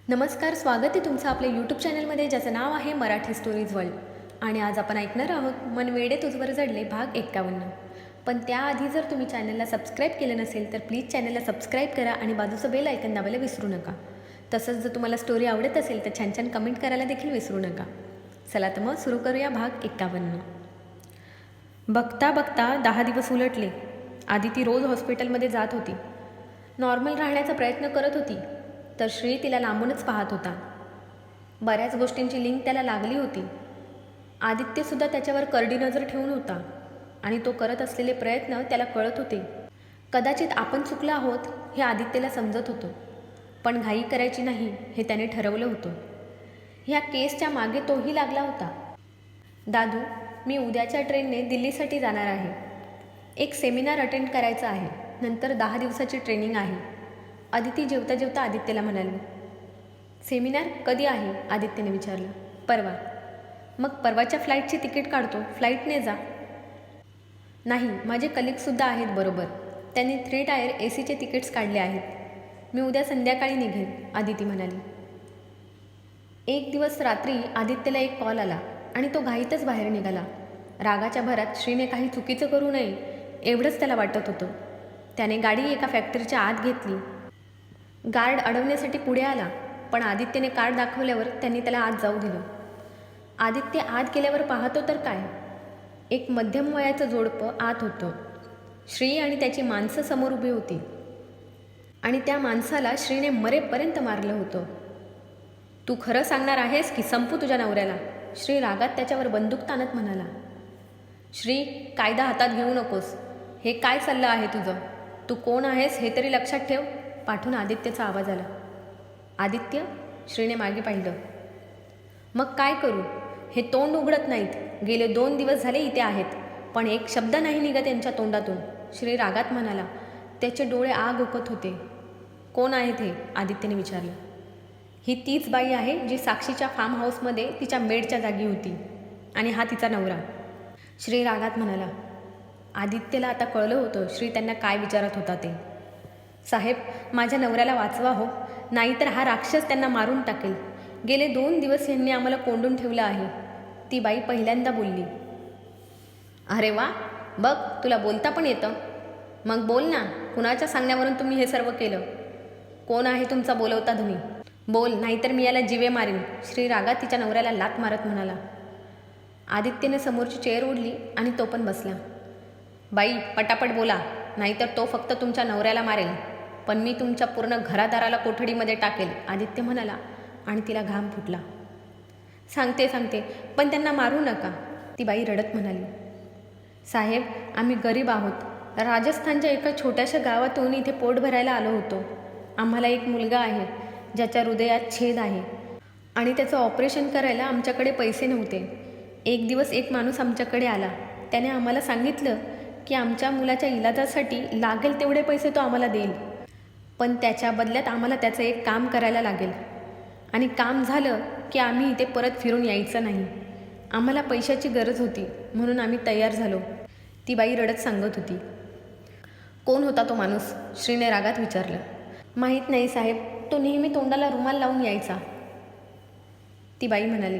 नमस्कार, स्वागत आहे तुमचं आपल्या यूट्यूब चॅनलमध्ये ज्याचं नाव आहे मराठी स्टोरीज वर्ल्ड. आणि आज आपण ऐकणार आहोत मन वेडे तुझवर जडले भाग 51. पण त्याआधी जर तुम्ही चॅनलला सबस्क्राईब केलं नसेल तर प्लीज चॅनलला सबस्क्राईब करा आणि बाजूचं बेल आयकन दाबायला विसरू नका. तसंच जर तुम्हाला स्टोरी आवडत असेल तर छान छान कमेंट करायला देखील विसरू नका. चला तर मग सुरू करूया भाग 51. बघता बघता 10 दिवस उलटले. आदिती रोज हॉस्पिटलमध्ये जात होती. नॉर्मल राहण्याचा प्रयत्न करत होती तर श्री तिला लांबूनच पाहत होता. बऱ्याच गोष्टींची लिंक त्याला लागली होती. आदित्यसुद्धा त्याच्यावर करडी नजर ठेवून होता आणि तो करत असलेले प्रयत्न त्याला कळत होते. कदाचित आपण चुकलो आहोत हे आदित्यला समजत होतं, पण घाई करायची नाही हे त्याने ठरवलं होतं. ह्या केसच्या मागे तोही लागला होता. दादू, मी उद्याच्या ट्रेनने दिल्लीसाठी जाणार आहे. एक सेमिनार अटेंड करायचा आहे. नंतर 10 दिवसाची ट्रेनिंग आहे. आदिती जेवता जेवता आदित्यला म्हणाली. सेमिनार कधी आहे? आदित्यने विचारलं. परवा. मग परवाच्या फ्लाईटची तिकीट काढतो, फ्लाईटने जा. नाही, माझे कलिगसुद्धा आहेत बरोबर. त्यांनी 3 टायर AC तिकीट्स काढले आहेत. मी उद्या संध्याकाळी निघेन, आदिती म्हणाली. एक दिवस रात्री आदित्यला एक कॉल आला आणि तो घाईतच बाहेर निघाला. रागाच्या भरात श्रीने काही चुकीचं करू नये एवढंच त्याला वाटत होतं. त्याने गाडी एका फॅक्टरीच्या आत घेतली. गार्ड अडवण्यासाठी पुढे आला, पण आदित्यने कार्ड दाखवल्यावर त्यांनी त्याला आत जाऊ दिलं. आदित्य आत गेल्यावर पाहतो तर काय, एक मध्यम वयाचं जोडपं आत होतं. श्री आणि त्याची माणसं समोर उभी होती आणि त्या माणसाला श्रीने मरेपर्यंत मारलं होतं. तू खरं सांगणार आहेस की संपू तुझ्या नवऱ्याला? श्री रागात त्याच्यावर बंदूक ताणत म्हणाला. श्री, कायदा हातात घेऊ नकोस. हे काय चाललं आहे तुझं? तू कोण आहेस हे तरी लक्षात ठेव. पाठून आदित्यचा आवाज आला. आदित्य? श्रीने मागे पाहिलं. मग काय करू? हे तोंड उघडत नाहीत. गेले 2 दिवस झाले इथे आहेत, पण एक शब्द नाही निघत यांच्या तोंडातून, श्री रागात म्हणाला. त्याचे डोळे आग ओकत होते. कोण आहेत हे? आदित्यने विचारलं. ही तीच बाई आहे जी साक्षीच्या फार्म हाऊसमध्ये तिच्या मेडच्या जागी होती, आणि हा तिचा नवरा, श्री रागात म्हणाला. आदित्यला आता कळलं होतं श्री त्यांना काय विचारत होता ते. साहेब, माझ्या नवऱ्याला वाचवा हो, नाहीतर हा राक्षस त्यांना मारून टाकेल. गेले 2 दिवस यांनी आम्हाला कोंडून ठेवलं आहे, ती बाई पहिल्यांदा बोलली. अरे वा, बघ तुला बोलता पण येतं. मग बोल ना, कुणाच्या सांगण्यावरून तुम्ही हे सर्व केलं? कोण आहे तुमचा बोलवता धनी? बोल, नाहीतर मी याला जीवे मारीन, श्री रागात तिच्या नवऱ्याला लाथ मारत म्हणाला. आदित्यने समोरची चेअर ओढली आणि तो पण बसला. बाई, पटापट बोला, नाहीतर तो फक्त तुमच्या नवऱ्याला मारेल, पण मी तुमच्या पूर्ण घरादाराला कोठडीमध्ये टाकेल, आदित्य म्हणाला आणि तिला घाम फुटला. सांगते, पण त्यांना मारू नका, ती बाई रडत म्हणाली. साहेब, आम्ही गरीब आहोत. राजस्थानच्या एका छोट्याशा गावातून इथे पोट भरायला आलो होतो. आम्हाला एक मुलगा आहे ज्याच्या हृदयात छेद आहे आणि त्याचं ऑपरेशन करायला आमच्याकडे पैसे नव्हते. एक दिवस एक माणूस आमच्याकडे आला. त्याने आम्हाला सांगितलं की आमच्या मुलाच्या इलाजासाठी लागेल तेवढे पैसे तो आम्हाला देईल, पण त्याच्या बदल्यात आम्हाला त्याचं एक काम करायला लागेल, आणि काम झालं की आम्ही इथे परत फिरून यायचं नाही. आम्हाला पैशाची गरज होती म्हणून आम्ही तयार झालो, ती बाई रडत सांगत होती. कोण होता तो माणूस? श्रीने रागात विचारलं. माहीत नाही साहेब, तो नेहमी तोंडाला रुमाल लावून यायचा, ती बाई म्हणाली.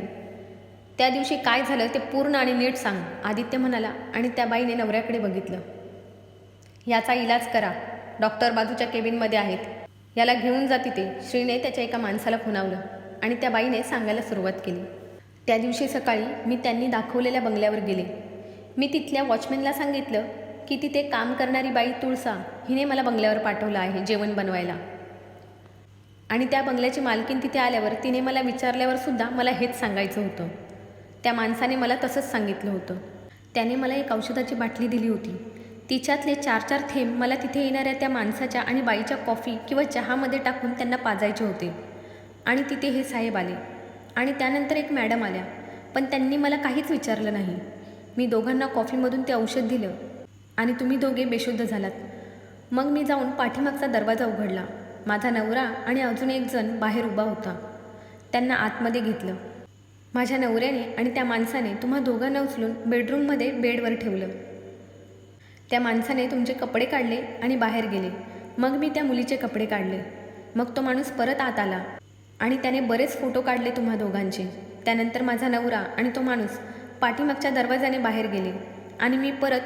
त्या दिवशी काय झालं ते पूर्ण आणि नीट सांग, आदित्य म्हणाला आणि त्या बाईने नवऱ्याकडे बघितलं. याचा इलाज करा, डॉक्टर बाजूच्या केबिनमध्ये आहेत, याला घेऊन जा तिथे, श्रीने त्याच्या एका माणसाला खुणावलं आणि त्या बाईने सांगायला सुरुवात केली. त्या दिवशी सकाळी मी त्यांनी दाखवलेल्या बंगल्यावर गेले. मी तिथल्या वॉचमॅनला सांगितलं की तिथे काम करणारी बाई तुळसा हिने मला बंगल्यावर पाठवलं आहे जेवण बनवायला, आणि त्या बंगल्याची मालकीन तिथे आल्यावर तिने मला विचारल्यावर सुद्धा मला हेच सांगायचं होतं. त्या माणसाने मला तसंच सांगितलं होतं. त्याने मला एक औषधाची बाटली दिली होती. तिच्यातले 4-4 थेंब मला तिथे येणाऱ्या त्या माणसाच्या आणि बाईच्या कॉफी किंवा चहामध्ये टाकून त्यांना पाजायचे होते. आणि तिथे हे साहेब आले आणि त्यानंतर एक मॅडम आल्या, पण त्यांनी मला काहीच विचारलं नाही. मी दोघांना कॉफीमधून ते औषध दिलं आणि तुम्ही दोघे बेशुद्ध झालात. मग मी जाऊन पाठीमागचा दरवाजा उघडला. माझा नवरा आणि अजून एक जण बाहेर उभा होता. त्यांना आतमध्ये घेतलं. माझ्या नवऱ्याने आणि त्या माणसाने तुम्हा दोघांना उचलून बेडरूममध्ये बेडवर ठेवलं. त्या माणसाने तुमचे कपडे काढले आणि बाहेर गेले. मग मी त्या मुलीचे कपडे काढले. मग तो माणूस परत आत आला आणि त्याने बरेच फोटो काढले तुम्हा दोघांचे. त्यानंतर माझा नवरा आणि तो माणूस पाठीमागच्या दरवाजाने बाहेर गेले आणि मी परत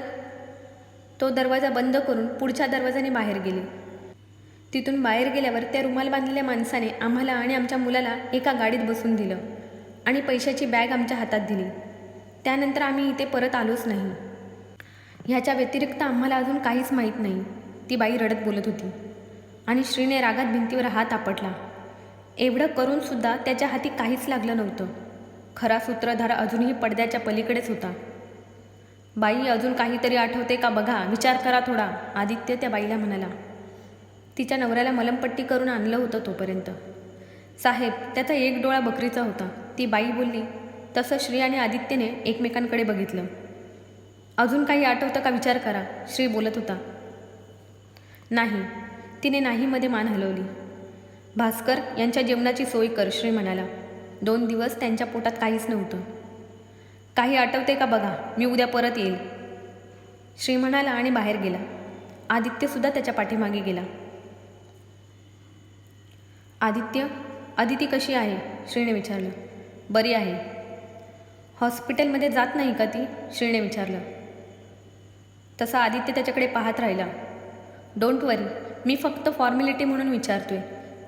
तो दरवाजा बंद करून पुढच्या दरवाजाने बाहेर गेले. तिथून बाहेर गेल्यावर त्या रुमाल बांधलेल्या माणसाने आम्हाला आणि आमच्या मुलाला एका गाडीत बसून दिलं आणि पैशाची बॅग आमच्या हातात दिली. त्यानंतर आम्ही इथे परत आलोच नाही. ह्याच्या व्यतिरिक्त आम्हाला अजून काहीच माहीत नाही, ती बाई रडत बोलत होती. आणि श्रीने रागात भिंतीवर हात आपटला. एवढं करूनसुद्धा त्याच्या हाती काहीच लागलं नव्हतं. खरा सूत्रधार अजूनही पडद्याच्या पलीकडेच होता. बाई, अजून काहीतरी आठवते का बघा, विचार करा थोडा, आदित्य त्या बाईला म्हणाला. तिच्या नवऱ्याला मलमपट्टी करून आणलं होतं तोपर्यंत. साहेब, त्याचा एक डोळा बकरीचा होता, ती बाई बोलली. तसं श्री आणि आदित्यने एकमेकांकडे बघितलं. अजून काही आठवतं का विचार करा, श्री बोलत होता. नाही, तिने नाहीमध्ये मान हलवली. भास्कर यांच्या जेवणाची सोय कर, श्री म्हणाला. 2 दिवस त्यांच्या पोटात काहीच नव्हतं. काही आठवते का बघा, मी उद्या परत येईल, श्री म्हणाला आणि बाहेर गेला. आदित्यसुद्धा त्याच्या पाठीमागे गेला. आदित्य, आदिती कशी आहे, श्रीने विचारलं. बरी आहे. हॉस्पिटलमध्ये जात नाही का ती, श्रीने विचारलं. तसा आदित्य त्याच्याकडे पाहत राहिला. डोंट वरी, मी फक्त फॉर्मॅलिटी म्हणून विचारतोय,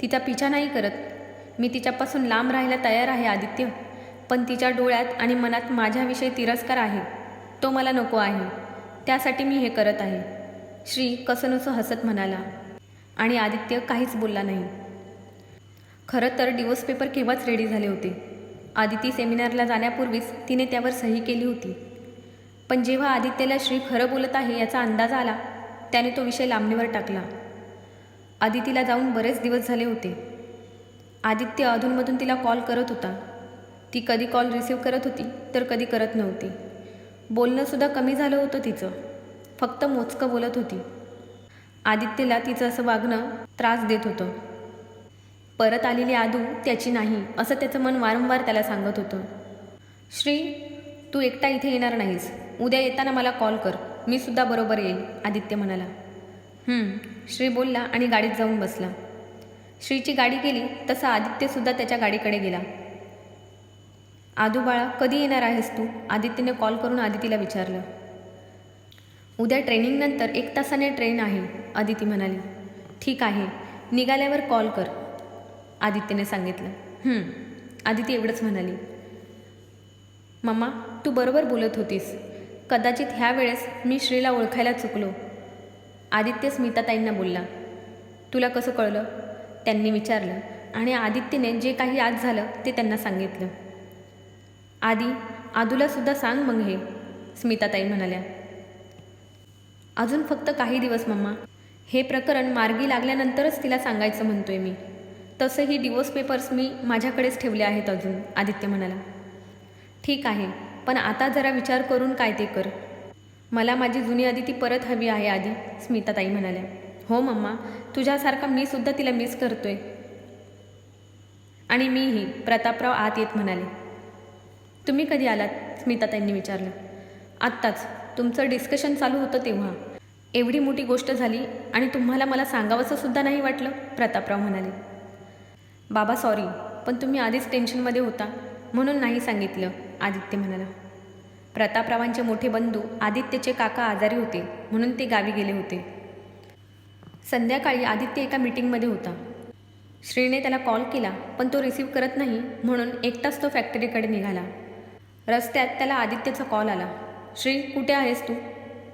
तिचा पिछा नाही करत. मी तिच्यापासून लांब राहायला तयार आहे आदित्य, पण तिच्या डोळ्यात आणि मनात माझ्याविषयी तिरस्कार आहे, तो मला नको आहे. त्यासाठी मी हे करत आहे, श्री कसंनुसं हसत म्हणाला. आणि आदित्य काहीच बोलला नाही. खरं तर डिवोर्स पेपर केव्हाच रेडी झाले होते. आदिती सेमिनारला जाण्यापूर्वीच तिने त्यावर सही केली होती. पण जेव्हा आदित्यला श्री खरं बोलत आहे याचा अंदाज आला, त्याने तो विषय लांबणीवर टाकला. आदितीला जाऊन बरेच दिवस झाले होते. आदित्य अधूनमधून तिला कॉल करत होता. ती कधी कॉल रिसीव्ह करत होती तर कधी करत नव्हती. बोलणंसुद्धा कमी झालं होतं तिचं, फक्त मोजकं बोलत होती. आदित्यला तिचं असं वागणं त्रास देत होतं. परत आलेली आदू त्याची नाही असं त्याचं मन वारंवार त्याला सांगत होतं. श्री, तू एकटा इथे येणार नाहीस, उद्या येताना मला कॉल कर, मी सुद्धा बरोबर येईल, आदित्य म्हणाला. श्री बोलला आणि गाडीत जाऊन बसला. श्रीची गाडी गेली तसा आदित्यसुद्धा त्याच्या गाडीकडे गेला. आदू बाळा, कधी येणार आहेस तू, आदित्यने कॉल करून आदितीला विचारलं. उद्या ट्रेनिंगनंतर 1 तासाने ट्रेन आहे, आदिती म्हणाली. ठीक आहे, निघाल्यावर कॉल कर, आदित्यने सांगितलं. आदिती एवढंच म्हणाली. मम्मा, तू बरोबर बोलत होतीस. कदाचित ह्या वेळेस मी श्रीला ओळखायला चुकलो, आदित्य स्मिताताईंना बोलला. तुला कसं कळलं, त्यांनी विचारलं. आणि आदित्यने जे काही आज झालं ते त्यांना सांगितलं. आदूलासुद्धा सांग मग हे, स्मिताताई म्हणाल्या. अजून फक्त काही दिवस मम्मा, हे प्रकरण मार्गी लागल्यानंतरच तिला सांगायचं म्हणतोय मी. तसंही डिवोर्स पेपर्स मी माझ्याकडेच ठेवले आहेत अजून, आदित्य म्हणाला. ठीक आहे, पण आता जरा विचार करून काय ते कर. मला माझी जुनी आदिती परत हवी आहे आधी, स्मिताताई म्हणाल्या. हो मम्मा, तुझ्यासारखा मी सुद्धा तिला मिस करतोय. आणि मीही, प्रतापराव आत येत म्हणाले. तुम्ही कधी आलात, स्मिताताईंनी विचारलं. आत्ताच, तुमचं डिस्कशन चालू होतं तेव्हा. एवढी मोठी गोष्ट झाली आणि तुम्हाला मला सांगावंसं सुद्धा नाही वाटलं, प्रतापराव म्हणाले. बाबा सॉरी, पण तुम्ही आधीच टेन्शनमध्ये होता म्हणून नाही सांगितलं, आदित्य म्हणाला. प्रतापरावांचे मोठे बंधू आदित्यचे काका आजारी होते म्हणून ते गावी गेले होते. संध्याकाळी आदित्य एका मीटिंगमध्ये होता. श्रीने त्याला कॉल केला पण तो रिसीव्ह करत नाही म्हणून एकटाच तो फॅक्टरीकडे निघाला. रस्त्यात त्याला आदित्यचा कॉल आला. श्री, कुठे आहेस तू,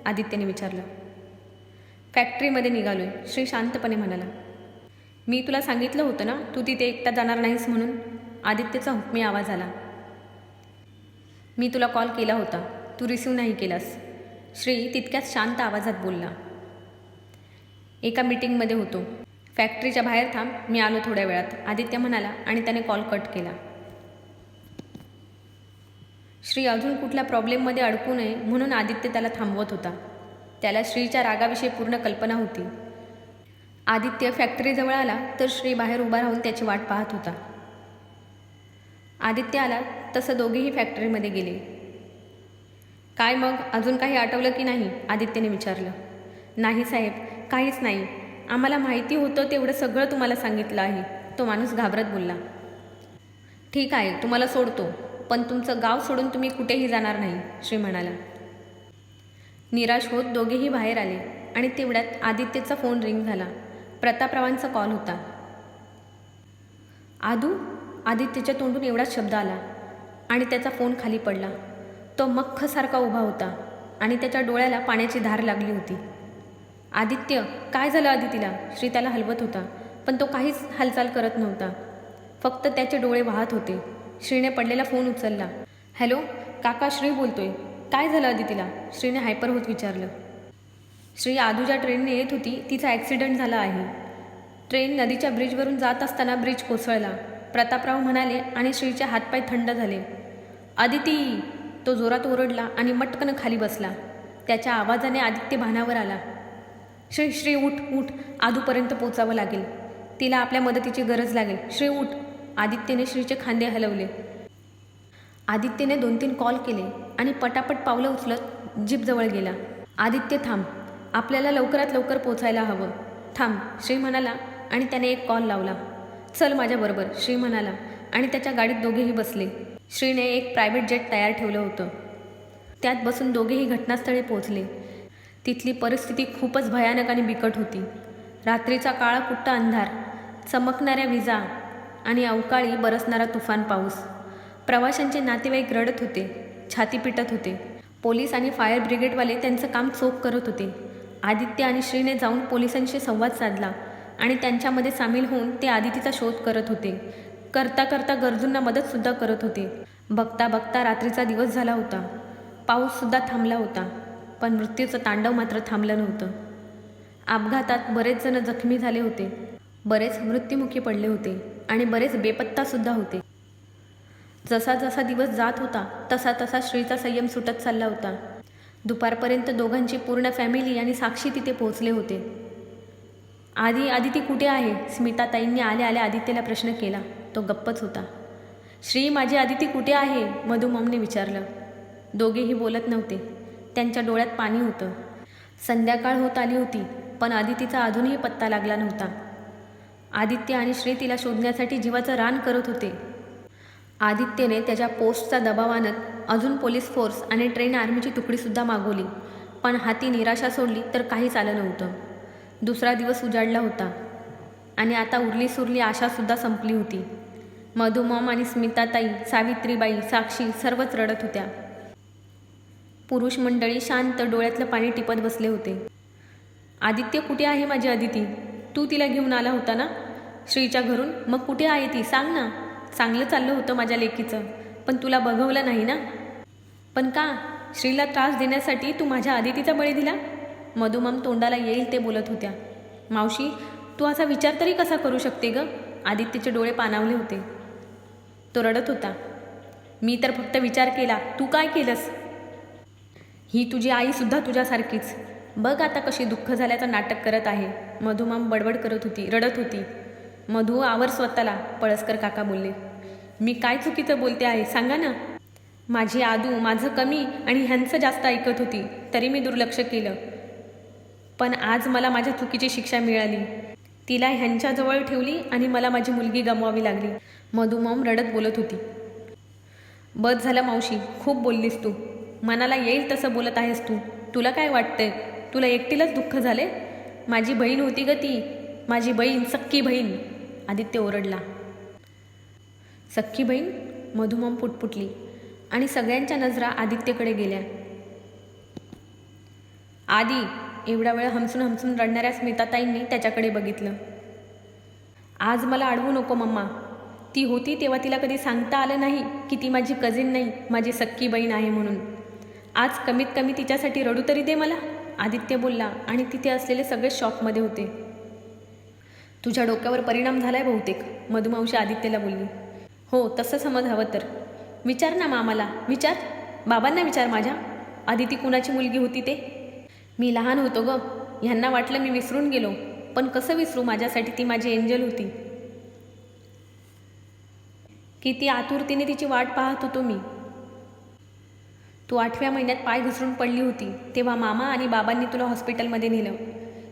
आदित्यने विचारलं. फॅक्टरीमध्ये निघालोय, श्री शांतपणे म्हणाला. मी तुला सांगितलं होतं ना तू तिथे एकटा जाणार नाहीस म्हणून, आदित्यचा हुकमी आवाज आला. मी तुला कॉल केला होता, तू रिसीव्ह नाही केलास, श्री तितक्याच शांत आवाजात बोलला. एका मीटिंगमध्ये होतो, फॅक्टरीच्या बाहेर थांब, मी आलो थोड्या वेळात, आदित्य म्हणाला आणि त्याने कॉल कट केला. श्री अजून कुठल्या प्रॉब्लेममध्ये अडकू नये म्हणून आदित्य त्याला थांबवत होता. त्याला श्रीच्या रागाविषयी पूर्ण कल्पना होती. आदित्य फॅक्टरीजवळ आला तर श्री बाहेर उभा राहून त्याची वाट पाहत होता. आदित्य आला तसं दोघेही फॅक्टरीमध्ये गेले. काय मग, अजून काही आठवलं की नाही, आदित्यने विचारलं. नाही साहेब, काहीच नाही, आम्हाला माहिती होतं तेवढं सगळं तुम्हाला सांगितलं आहे, तो माणूस घाबरत बोलला. ठीक आहे, तुम्हाला सोडतो, पण तुमचं गाव सोडून तुम्ही कुठेही जाणार नाही, श्री म्हणाला. निराश होत दोघेही बाहेर आले आणि तेवढ्यात आदित्यचा फोन रिंग झाला. प्रतापरावांचा कॉल होता. आदू, आदित्यच्या तोंडून एवढाच शब्द आला आणि त्याचा फोन खाली पडला. तो मख्खसारखा उभा होता आणि त्याच्या डोळ्याला पाण्याची धार लागली होती. आदित्य, काय झालं आदितीला? श्री त्याला हलवत होता, पण तो काहीच हालचाल करत नव्हता. फक्त त्याचे डोळे वाहत होते. श्रीने पडलेला फोन उचलला. हॅलो काका, श्री बोलतोय. काय झालं आदितीला? श्रीने हायपर होत विचारलं. श्री, आदू ज्या ट्रेनने येत होती तिचा ॲक्सिडेंट झाला आहे. ट्रेन नदीच्या ब्रिजवरून जात असताना ब्रिज कोसळला, प्रतापराव म्हणाले आणि श्रीचे हातपाय थंड झाले. आदिती, तो जोरात ओरडला आणि मटकन खाली बसला. त्याच्या आवाजाने आदित्य भानावर आला. श्री, श्री उठ उठ, आदूपर्यंत पोचावं लागेल. तिला आपल्या मदतीची गरज लागेल. श्री उठ. आदित्यने श्रीचे खांदे हलवले. आदित्यने 2-3 कॉल केले आणि पटापट पावलं उचलत जीपजवळ गेला. आदित्य थांब, आपल्याला लवकरात लवकर पोचायला हवं. थांब, श्री म्हणाला आणि त्याने एक कॉल लावला. चल माझ्याबरोबर, श्री म्हणाला आणि त्याच्या गाडीत दोघेही बसले. श्रीने एक प्रायव्हेट जेट तयार ठेवलं होतं. त्यात बसून दोघेही घटनास्थळी पोहोचले. तिथली परिस्थिती खूपच भयानक आणि बिकट होती. रात्रीचा काळाकुट्ट अंधार, चमकणाऱ्या विजा आणि अवकाळी बरसणारा तुफान पाऊस. प्रवाशांचे नातेवाईक रडत होते, छाती पिटत होते. पोलीस आणि फायर ब्रिगेडवाले त्यांचं काम चोख करत होते. आदित्य आणि श्रीने जाऊन पोलिसांशी संवाद साधला आणि त्यांच्यामध्ये सामील होऊन ते आदितीचा शोध करत होते. करता करता गरजूंना मदतसुद्धा करत होते. बघता बघता रात्रीचा दिवस झाला होता. पाऊससुद्धा थांबला होता, पण मृत्यूचं तांडव मात्र थांबलं नव्हतं. अपघातात बरेच जण जखमी झाले होते, बरेच मृत्युमुखी पडले होते आणि बरेच बेपत्तासुद्धा होते. जसा जसा दिवस जात होता तसा तसा श्रीचा संयम सुटत चालला होता. दुपारपर्यंत दोघांची पूर्ण फॅमिली आणि साक्षी तिथे पोहोचले होते. आदिती कुठे आहे? स्मिताताईंनी आल्या आल्या आदित्यला प्रश्न केला. तो गप्पच होता. श्री, माझी आदिती कुठे आहे? मधुममने विचारलं. दोघेही बोलत नव्हते. त्यांच्या डोळ्यात पाणी होतं. संध्याकाळ होत आली होती, पण आदितीचा अजूनही पत्ता लागला नव्हता. आदित्य आणि श्री तिला शोधण्यासाठी जीवाचं रान करत होते. आदित्यने त्याच्या पोस्टचा दबाव आणत अजून पोलीस फोर्स आणि ट्रेन आर्मीची तुकडीसुद्धा मागवली, पण हाती निराशा सोडली तर काहीच आलं नव्हतं. दुसरा दिवस उजाडला होता आणि आता उरली सुरली आशासुद्धा संपली होती. मधुमॉम आणि स्मिताताई, सावित्रीबाई, साक्षी सर्वच रडत होत्या. पुरुष मंडळी शांत डोळ्यातलं पाणी टिपत बसले होते. आदित्य कुठे आहे माझी आदिती? तू तिला घेऊन आला होता ना श्रीच्या घरून? मग कुठे आहे ती? सांग ना. चांगलं चाललं होतं माझ्या लेकीचं, पण तुला बघवलं नाही ना. पण का? श्रीला त्रास देण्यासाठी तू माझ्या आदितीचा बळी दिला? मधुमम तोंडाला येईल ते बोलत होत्या. मावशी, तू असा विचार तरी कसा करू शकते ग? आदित्यचे डोळे पाणावले होते. तो रडत होता. मी तर फक्त विचार केला, तू काय केलंस? ही तुझी आईसुद्धा तुझ्यासारखीच. बघ आता कशी दुःख झाल्याचं नाटक करत आहे. मधुमम बडबड करत होती, रडत होती. मधू, आवर स्वतःला, पळसकर काका बोलले. मी काय चुकीचं बोलते आहे सांगा ना. माझी आदू माझं कमी आणि ह्यांचं जास्त ऐकत होती, तरी मी दुर्लक्ष केलं. पण आज मला माझ्या चुकीची शिक्षा मिळाली. तिला ह्यांच्याजवळ ठेवली आणि मला माझी मुलगी गमवावी लागली. मधुमॉम रडत बोलत होती. बस झालं मावशी, खूप बोललीस तू. मनाला येईल तसं बोलत आहेस तू. तुला काय वाटतंय? तुला एकटीलाच दुःख झाले? माझी बहीण होती ग ती, माझी बहीण, सख्खी बहीण. आदित्य ओरडला. सख्खी बहीण? मधुमॉम पुटपुटली आणि सगळ्यांच्या नजरा आदित्यकडे गेल्या. आदी, एवढा वेळ हमसून हमसून रडणाऱ्या स्मिताताईंनी त्याच्याकडे बघितलं. आज मला अडवू नको मम्मा. ती होती तेव्हा तिला कधी सांगता आलं नाही की ती माझी कझिन नाही, माझी सख्खी बहीण आहे म्हणून. आज कमीत कमी तिच्यासाठी रडू तरी दे मला, आदित्य बोलला आणि तिथे असलेले सगळे शॉकमध्ये होते. तुझ्या डोक्यावर परिणाम झालाय बहुतेक, मधुमावशी आदित्यला बोलली. हो, तसं समज हवं तर. विचार ना मामाला, विचार. बाबांना विचार माझ्या. आदिती कुणाची मुलगी होती ते? मी लहान होतो ग, ह्यांना वाटलं मी विसरून गेलो, पण कसं विसरू? माझ्यासाठी ती माझी एंजल होती. किती आतुरतेने तिची वाट पाहत होतो मी. तू 8व्या महिन्यात पाय घसरून पडली होती तेव्हा मामा आणि बाबांनी तुला हॉस्पिटलमध्ये नेलं.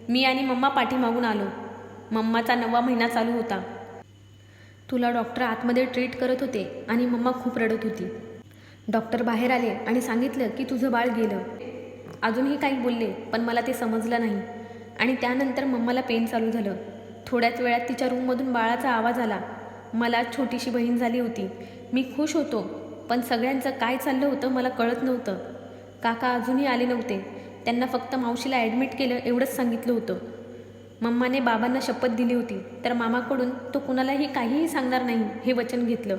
मी आणि मम्मा पाठीमागून आलो. मम्माचा 9वा महिना चालू होता. तुला डॉक्टर आतमध्ये ट्रीट करत होते आणि मम्मा खूप रडत होती. डॉक्टर बाहेर आले आणि सांगितलं की तुझं बाळ गेलं. अजूनही काही बोलले पण मला ते समजलं नाही. आणि त्यानंतर मम्माला पेन चालू झालं. थोड्याच वेळात तिच्या रूममधून बाळाचा आवाज आला. मला छोटीशी बहीण झाली होती. मी खुश होतो, पण सगळ्यांचं काय चाललं होतं मला कळत नव्हतं. काका अजूनही आले नव्हते. त्यांना फक्त मावशीला ॲडमिट केलं एवढंच सांगितलं होतं. मम्माने बाबांना शपथ दिली होती, तर मामाकडून तो कुणालाही काहीही सांगणार नाही हे वचन घेतलं.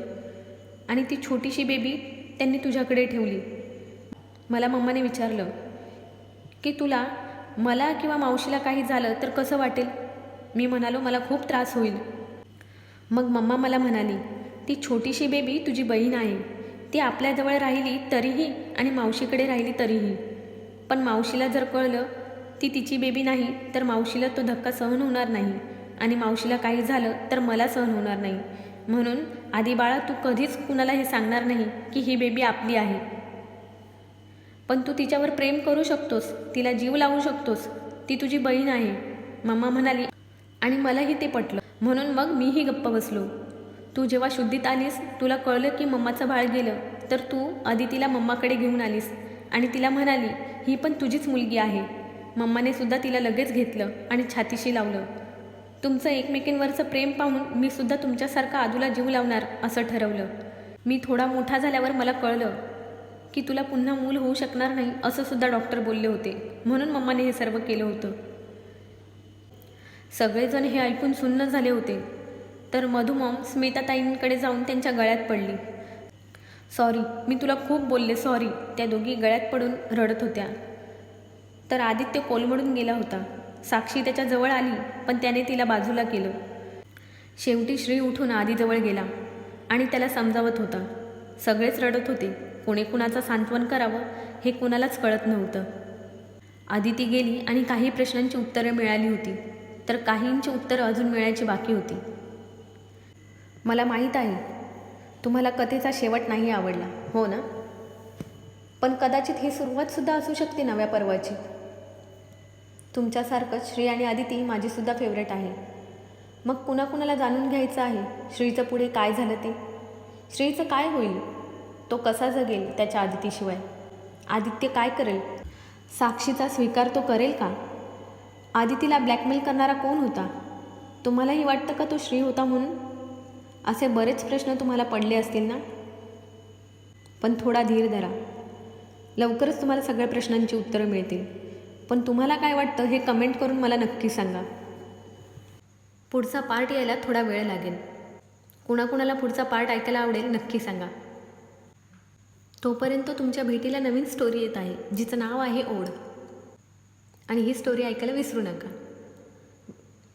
आणि ती छोटीशी बेबी त्यांनी तुझ्याकडे ठेवली. मला मम्माने विचारलं की तुला मला किंवा मावशीला काही झालं तर कसं वाटेल. मी म्हणालो मला खूप त्रास होईल. मग मम्मा मला म्हणाली, ती छोटीशी बेबी तुझी बहीण आहे. ती आपल्याजवळ राहिली तरीही आणि मावशीकडे राहिली तरीही. पण मावशीला जर कळलं ती तिची बेबी नाही तर मावशीला तो धक्का सहन होणार नाही आणि मावशीला काही झालं तर मला सहन होणार नाही. म्हणून आधी बाळा तू कधीच कुणाला हे सांगणार नाही की ही बेबी आपली आहे. पण तू तिच्यावर प्रेम करू शकतोस, तिला जीव लावू शकतोस. ती तुझी बहीण आहे. मम्मा म्हणाली आणि मलाही ते पटलं. म्हणून मग मीही गप्प बसलो. तू जेव्हा शुद्धीत आलीस, तुला कळलं की मम्माचं बाळ गेलं, तर तू आदितीला मम्माकडे घेऊन आलीस आणि तिला म्हणाली ही पण तुझीच मुलगी आहे. मम्माने सुद्धा तिला लगेच घेतलं आणि छातीशी लावलं. तुमचं एकमेकींवरचं प्रेम पाहून मी सुद्धा तुमच्यासारखं आदूला जीव लावणार असं ठरवलं. मी थोडा मोठा झाल्यावर मला कळलं की तुला पुन्हा मूल होऊ शकणार नाही असं सुद्धा डॉक्टर बोलले होते. म्हणून मम्माने हे सर्व केलं होतं. सगळेजण हे ऐकून सुन्न झाले होते. तर मधुमॉम स्मिताताईंकडे जाऊन त्यांच्या गळ्यात पडली. सॉरी, मी तुला खूप बोलले, सॉरी. त्या दोघी गळ्यात पडून रडत होत्या. तर आदित्य कोलमडून गेला होता. साक्षी त्याच्या जवळ आली पण त्याने तिला बाजूला केलं. शेवटी श्री उठून आदीजवळ गेला आणि त्याला समजावत होता. सगळेच रडत होते. कोणी कुणाचं सांत्वन करावं हे कुणालाच कळत नव्हतं. आदिती गेली आणि काही प्रश्नांची उत्तरं मिळाली होती, तर काहींची उत्तरं अजून मिळायची बाकी होती. मला माहीत आहे तुम्हाला कथेचा शेवट नाही आवडला, हो ना? पण कदाचित ही सुरुवातसुद्धा असू शकते नव्या पर्वाची. तुमच्यासारखंच श्री आणि आदिती माझीसुद्धा फेवरेट आहे. मग कुणाकुणाला जाणून घ्यायचं आहे श्रीचं पुढे काय झालं ते. श्रीचं काय होईल, तो कसा जगेल त्याच्या आदितीशिवाय. आदित्य काय करेल, साक्षीचा स्वीकार तो करेल का. आदितीला ब्लॅकमेल करणारा कोण होता. तुम्हालाही वाटतं का तो श्री होता म्हणून. असे बरेच प्रश्न तुम्हाला पडले असतील ना. पण थोडा धीर धरा, लवकरच तुम्हाला सगळ्या प्रश्नांची उत्तरं मिळतील. पण तुम्हाला काय वाटतं हे कमेंट करून मला नक्की सांगा. पुढचा पार्ट यायला थोडा वेळ लागेल. कुणाकुणाला पुढचा पार्ट ऐकायला आवडेल नक्की सांगा. तोपर्यंत तुमच्या भेटीला नवीन स्टोरी येत आहे जिचं नाव आहे ओढ. आणि ही स्टोरी ऐकायला विसरू नका.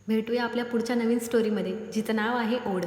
भेटूया आपल्या पुढच्या नवीन स्टोरीमध्ये जिचं नाव आहे ओढ.